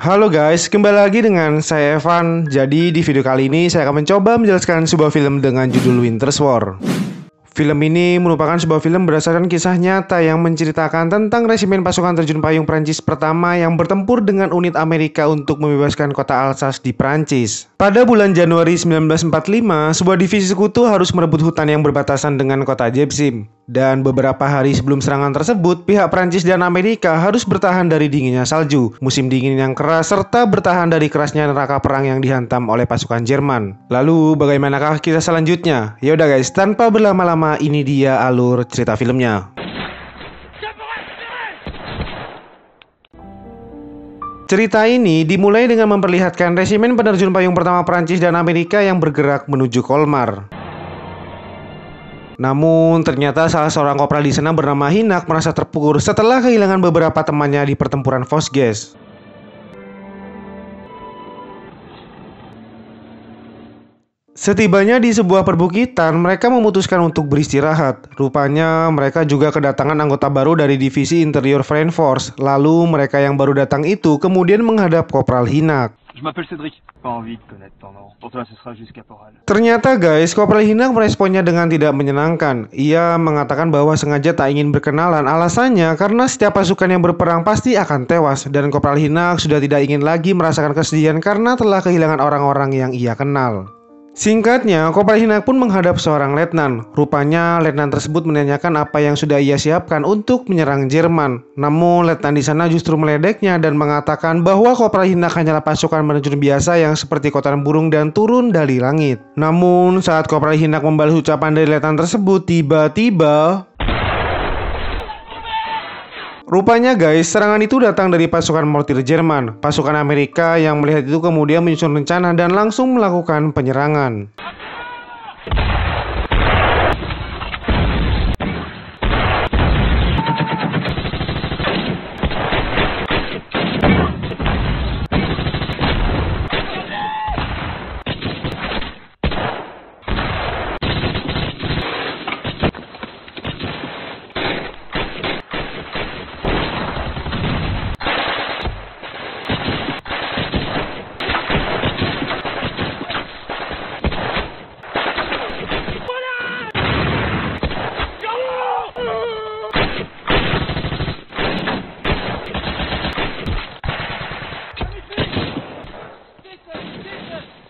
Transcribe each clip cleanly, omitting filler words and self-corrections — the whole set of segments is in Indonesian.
Halo guys, kembali lagi dengan saya Evan. Jadi di video kali ini saya akan mencoba menjelaskan sebuah film dengan judul Winter's War. Film ini merupakan sebuah film berdasarkan kisah nyata yang menceritakan tentang resimen pasukan terjun payung Prancis pertama yang bertempur dengan unit Amerika untuk membebaskan kota Alsace di Prancis. Pada bulan Januari 1945, sebuah divisi sekutu harus merebut hutan yang berbatasan dengan kota Jebsim. Dan beberapa hari sebelum serangan tersebut, pihak Prancis dan Amerika harus bertahan dari dinginnya salju, musim dingin yang keras, serta bertahan dari kerasnya neraka perang yang dihantam oleh pasukan Jerman. Lalu, bagaimanakah kisah selanjutnya? Yaudah guys, tanpa berlama-lama, ini dia alur cerita filmnya. Cerita ini dimulai dengan memperlihatkan resimen penerjun payung pertama Prancis dan Amerika yang bergerak menuju Colmar. Namun ternyata salah seorang kopral di sana bernama Hinak merasa terpukul setelah kehilangan beberapa temannya di pertempuran Vosges. Setibanya di sebuah perbukitan, mereka memutuskan untuk beristirahat. Rupanya mereka juga kedatangan anggota baru dari divisi interior French Force. Lalu mereka yang baru datang itu kemudian menghadap Kopral Hinak. Ternyata guys, Kopral Hinak meresponnya dengan tidak menyenangkan. Ia mengatakan bahwa sengaja tak ingin berkenalan. Alasannya karena setiap pasukan yang berperang pasti akan tewas. Dan Kopral Hinak sudah tidak ingin lagi merasakan kesedihan karena telah kehilangan orang-orang yang ia kenal. Singkatnya, Kopral Hinak pun menghadap seorang letnan. Rupanya letnan tersebut menanyakan apa yang sudah ia siapkan untuk menyerang Jerman. Namun letnan di sana justru meledeknya dan mengatakan bahwa Kopral Hinak hanyalah pasukan penerjun biasa yang seperti kotoran burung dan turun dari langit. Namun saat Kopral Hinak membalas ucapan dari letnan tersebut, tiba-tiba rupanya guys, serangan itu datang dari pasukan mortir Jerman. Pasukan Amerika yang melihat itu kemudian menyusun rencana dan langsung melakukan penyerangan.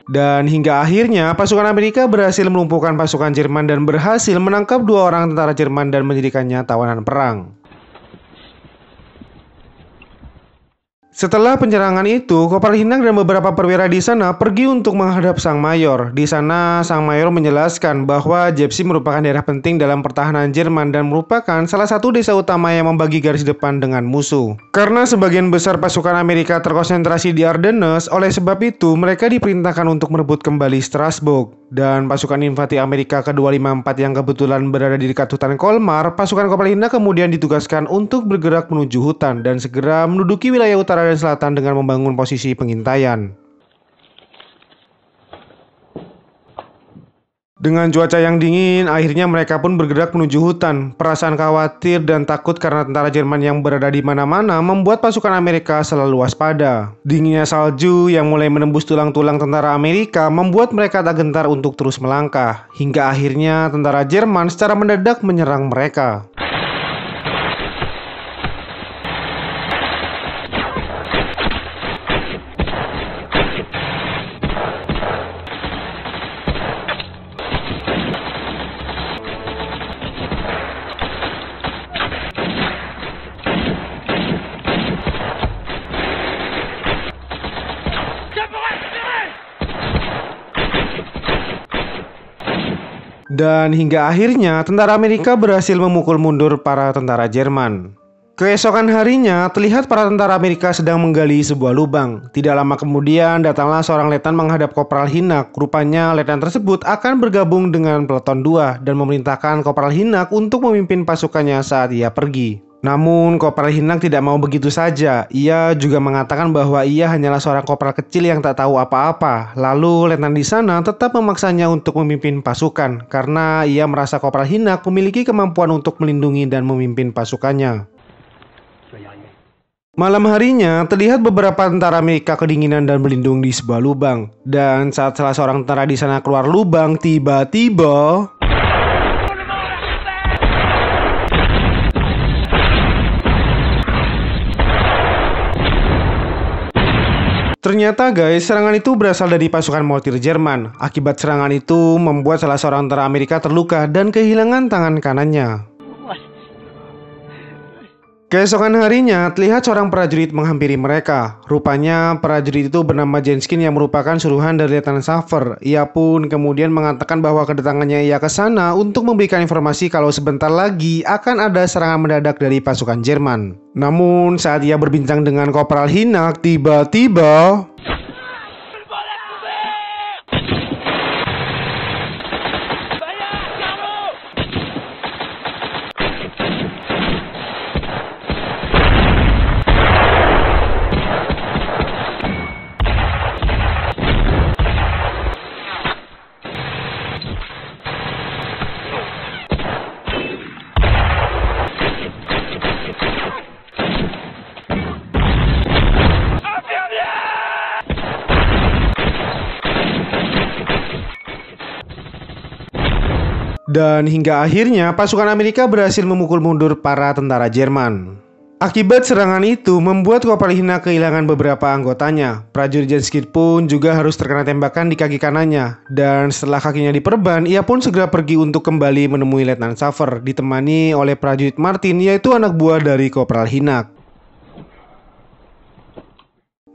Dan hingga akhirnya pasukan Amerika berhasil melumpuhkan pasukan Jerman dan berhasil menangkap 2 orang tentara Jerman dan menjadikannya tawanan perang. Setelah penyerangan itu, Kopral Hinak dan beberapa perwira di sana pergi untuk menghadap sang mayor. Di sana, sang mayor menjelaskan bahwa Jebsim merupakan daerah penting dalam pertahanan Jerman dan merupakan salah satu desa utama yang membagi garis depan dengan musuh. Karena sebagian besar pasukan Amerika terkonsentrasi di Ardennes, oleh sebab itu mereka diperintahkan untuk merebut kembali Strasbourg. Dan pasukan infanteri Amerika ke-254 yang kebetulan berada di dekat hutan Colmar, pasukan Kopral Hinak kemudian ditugaskan untuk bergerak menuju hutan dan segera menduduki wilayah utara dan selatan dengan membangun posisi pengintaian. Dengan cuaca yang dingin, akhirnya mereka pun bergerak menuju hutan. Perasaan khawatir dan takut karena tentara Jerman yang berada di mana-mana membuat pasukan Amerika selalu waspada. Dinginnya salju yang mulai menembus tulang-tulang tentara Amerika membuat mereka tak gentar untuk terus melangkah. Hingga akhirnya tentara Jerman secara mendadak menyerang mereka. Dan hingga akhirnya tentara Amerika berhasil memukul mundur para tentara Jerman. Keesokan harinya, terlihat para tentara Amerika sedang menggali sebuah lubang. Tidak lama kemudian, datanglah seorang letnan menghadap Kopral Hinak. Rupanya letnan tersebut akan bergabung dengan Peleton 2 dan memerintahkan Kopral Hinak untuk memimpin pasukannya saat ia pergi. Namun Kopral Hinak tidak mau begitu saja. Ia juga mengatakan bahwa ia hanyalah seorang kopral kecil yang tak tahu apa-apa. Lalu letnan di sana tetap memaksanya untuk memimpin pasukan karena ia merasa Kopral Hinak memiliki kemampuan untuk melindungi dan memimpin pasukannya. Malam harinya, terlihat beberapa tentara Amerika kedinginan dan berlindung di sebuah lubang. Dan saat salah seorang tentara di sana keluar lubang, tiba-tiba ternyata guys, serangan itu berasal dari pasukan mortir Jerman. Akibat serangan itu membuat salah seorang tentara Amerika terluka dan kehilangan tangan kanannya. Keesokan harinya, terlihat seorang prajurit menghampiri mereka. Rupanya, prajurit itu bernama Jenskin yang merupakan suruhan dari Letnan Saver. Ia pun kemudian mengatakan bahwa kedatangannya ia ke sana untuk memberikan informasi kalau sebentar lagi akan ada serangan mendadak dari pasukan Jerman. Namun, saat ia berbincang dengan Kopral Hinak, tiba-tiba dan hingga akhirnya pasukan Amerika berhasil memukul mundur para tentara Jerman. Akibat serangan itu membuat Kopral Hinak kehilangan beberapa anggotanya. Prajurit Jenskin pun juga harus terkena tembakan di kaki kanannya. Dan setelah kakinya diperban, ia pun segera pergi untuk kembali menemui Letnan Saver, ditemani oleh prajurit Martin, yaitu anak buah dari Kopral Hinak.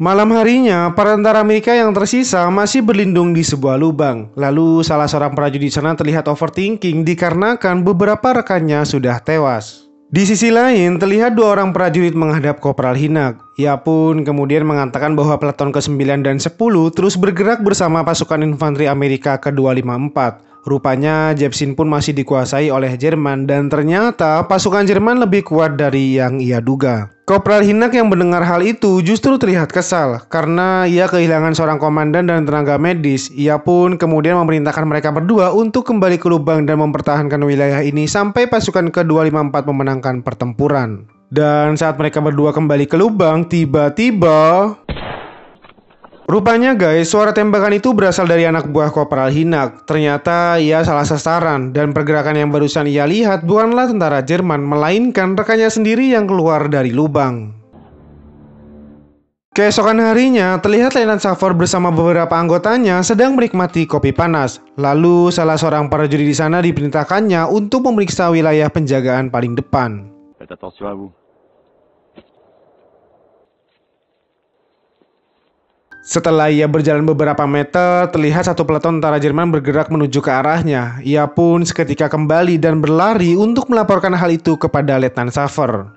Malam harinya, para tentara Amerika yang tersisa masih berlindung di sebuah lubang. Lalu salah seorang prajurit di sana terlihat overthinking dikarenakan beberapa rekannya sudah tewas. Di sisi lain, terlihat dua orang prajurit menghadap Kopral Hinak. Ia pun kemudian mengatakan bahwa peleton ke-9 dan 10 terus bergerak bersama pasukan infanteri Amerika ke-254. Rupanya Jepsin pun masih dikuasai oleh Jerman dan ternyata pasukan Jerman lebih kuat dari yang ia duga. Kopral Hinak yang mendengar hal itu justru terlihat kesal karena ia kehilangan seorang komandan dan tenaga medis. Ia pun kemudian memerintahkan mereka berdua untuk kembali ke lubang dan mempertahankan wilayah ini sampai pasukan ke-254 memenangkan pertempuran. Dan saat mereka berdua kembali ke lubang, tiba-tiba rupanya guys, suara tembakan itu berasal dari anak buah Kopral Hinak. Ternyata ia salah sasaran dan pergerakan yang barusan ia lihat bukanlah tentara Jerman, melainkan rekannya sendiri yang keluar dari lubang. Keesokan harinya, terlihat Letnan Saver bersama beberapa anggotanya sedang menikmati kopi panas. Lalu salah seorang prajurit di sana diperintahkannya untuk memeriksa wilayah penjagaan paling depan. Faites attention à vous. Setelah ia berjalan beberapa meter, terlihat satu peleton tentara Jerman bergerak menuju ke arahnya. Ia pun seketika kembali dan berlari untuk melaporkan hal itu kepada Letnan Saver.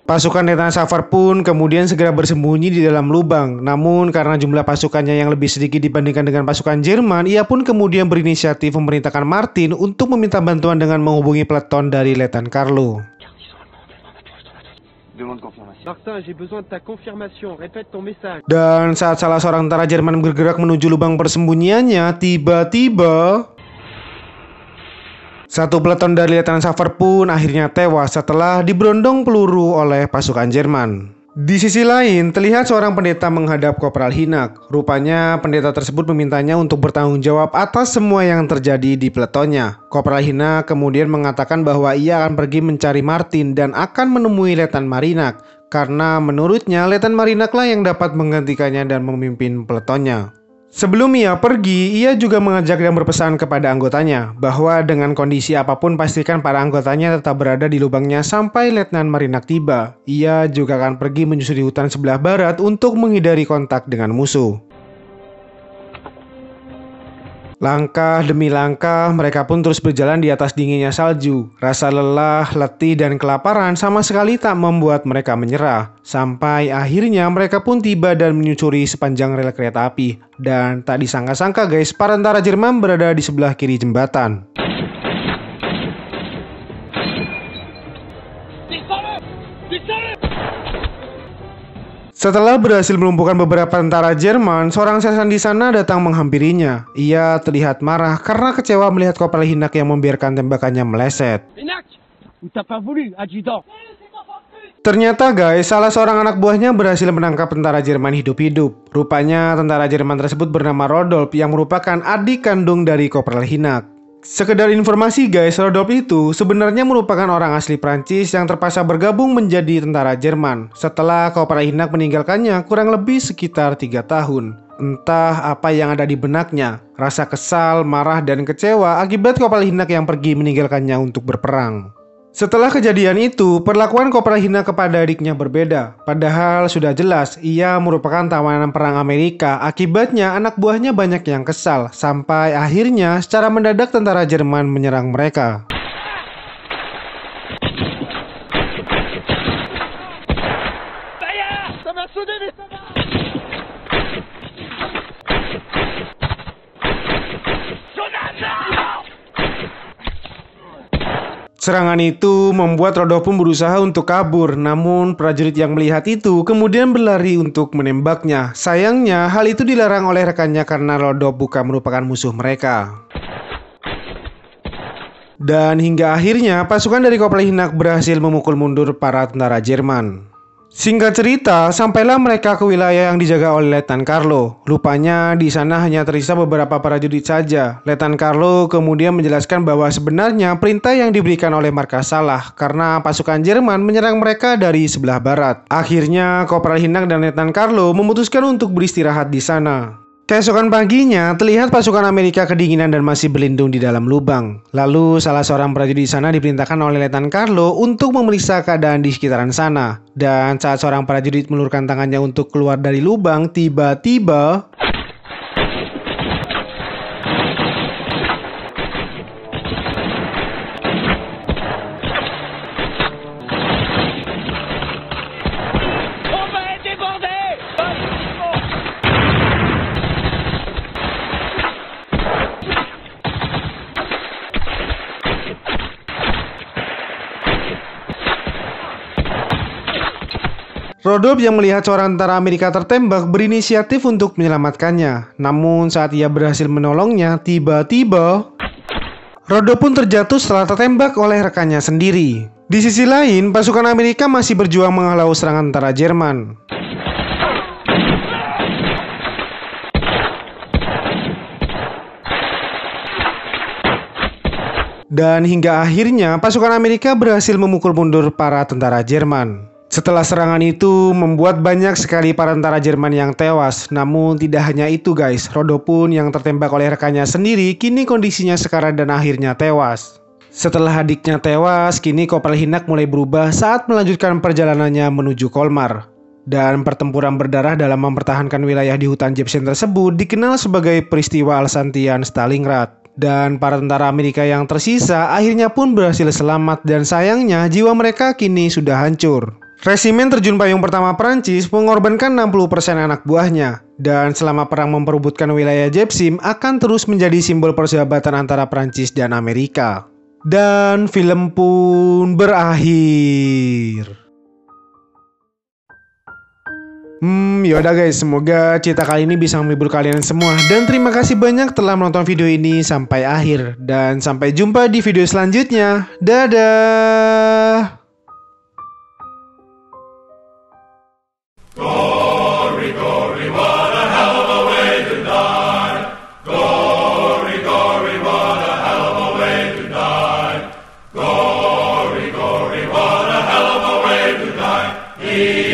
Pasukan Letnan Saver pun kemudian segera bersembunyi di dalam lubang. Namun karena jumlah pasukannya yang lebih sedikit dibandingkan dengan pasukan Jerman, ia pun kemudian berinisiatif memerintahkan Martin untuk meminta bantuan dengan menghubungi peleton dari Letnan Carlo. Dan saat salah seorang tentara Jerman bergerak menuju lubang persembunyiannya, tiba-tiba satu peleton dari Letnan Saver pun akhirnya tewas setelah diberondong peluru oleh pasukan Jerman. Di sisi lain, terlihat seorang pendeta menghadap Kopral Hinak. Rupanya pendeta tersebut memintanya untuk bertanggung jawab atas semua yang terjadi di peletonnya. Kopral Hinak kemudian mengatakan bahwa ia akan pergi mencari Martin dan akan menemui Letnan Marinak, karena menurutnya Letnan Marinaklah yang dapat menggantikannya dan memimpin peletonnya. Sebelum ia pergi, ia juga mengajak dan berpesan kepada anggotanya bahwa dengan kondisi apapun pastikan para anggotanya tetap berada di lubangnya sampai Letnan Marinak tiba. Ia juga akan pergi menyusuri hutan sebelah barat untuk menghindari kontak dengan musuh. Langkah demi langkah, mereka pun terus berjalan di atas dinginnya salju. Rasa lelah, letih, dan kelaparan sama sekali tak membuat mereka menyerah. Sampai akhirnya mereka pun tiba dan menyusuri sepanjang rel kereta api. Dan tak disangka-sangka guys, para tentara Jerman berada di sebelah kiri jembatan. Setelah berhasil melumpuhkan beberapa tentara Jerman, seorang sersan di sana datang menghampirinya. Ia terlihat marah karena kecewa melihat Kopral Hinak yang membiarkan tembakannya meleset. Ternyata guys, salah seorang anak buahnya berhasil menangkap tentara Jerman hidup-hidup. Rupanya tentara Jerman tersebut bernama Rodolf yang merupakan adik kandung dari Kopral Hinak. Sekedar informasi guys, Rodolf itu sebenarnya merupakan orang asli Prancis yang terpaksa bergabung menjadi tentara Jerman setelah Kopral Hinak meninggalkannya kurang lebih sekitar 3 tahun. Entah apa yang ada di benaknya, rasa kesal, marah, dan kecewa akibat Kopral Hinak yang pergi meninggalkannya untuk berperang. Setelah kejadian itu, perlakuan Kopral Hinak kepada adiknya berbeda. Padahal sudah jelas ia merupakan tawanan perang Amerika. Akibatnya anak buahnya banyak yang kesal. Sampai akhirnya secara mendadak tentara Jerman menyerang mereka. Serangan itu membuat Rodolf pun berusaha untuk kabur, namun prajurit yang melihat itu kemudian berlari untuk menembaknya. Sayangnya hal itu dilarang oleh rekannya karena Rodolf bukan merupakan musuh mereka. Dan hingga akhirnya pasukan dari Kopral Hinak berhasil memukul mundur para tentara Jerman. Singkat cerita, sampailah mereka ke wilayah yang dijaga oleh Letnan Carlo. Rupanya di sana hanya tersisa beberapa prajurit saja. Letnan Carlo kemudian menjelaskan bahwa sebenarnya perintah yang diberikan oleh Markas salah karena pasukan Jerman menyerang mereka dari sebelah barat. Akhirnya Kopral Hinak dan Letnan Carlo memutuskan untuk beristirahat di sana. Keesokan paginya, terlihat pasukan Amerika kedinginan dan masih berlindung di dalam lubang. Lalu, salah seorang prajurit di sana diperintahkan oleh Letnan Carlo untuk memeriksa keadaan di sekitaran sana. Dan saat seorang prajurit meluruskan tangannya untuk keluar dari lubang, tiba-tiba Rodolf yang melihat seorang tentara Amerika tertembak berinisiatif untuk menyelamatkannya. Namun saat ia berhasil menolongnya, tiba-tiba Rodolf pun terjatuh setelah tertembak oleh rekannya sendiri. Di sisi lain, pasukan Amerika masih berjuang menghalau serangan tentara Jerman. Dan hingga akhirnya pasukan Amerika berhasil memukul mundur para tentara Jerman. Setelah serangan itu membuat banyak sekali para tentara Jerman yang tewas. Namun tidak hanya itu guys, Rodolf pun yang tertembak oleh rekannya sendiri kini kondisinya sekarat dan akhirnya tewas. Setelah adiknya tewas, kini Kopral Hinak mulai berubah saat melanjutkan perjalanannya menuju Colmar. Dan pertempuran berdarah dalam mempertahankan wilayah di hutan Jepsen tersebut dikenal sebagai peristiwa Alsacian Stalingrad. Dan para tentara Amerika yang tersisa akhirnya pun berhasil selamat dan sayangnya jiwa mereka kini sudah hancur. Resimen terjun payung pertama Prancis mengorbankan 60% anak buahnya. Dan selama perang memperebutkan wilayah Jepsim akan terus menjadi simbol persahabatan antara Prancis dan Amerika. Dan film pun berakhir. Yaudah guys, semoga cerita kali ini bisa menghibur kalian semua. Dan terima kasih banyak telah menonton video ini sampai akhir. Dan sampai jumpa di video selanjutnya. Dadah! Gory, gory, what a hell of a way to die. Gory, gory, what a hell of a way to die. Gory, gory, what a hell of a way to die.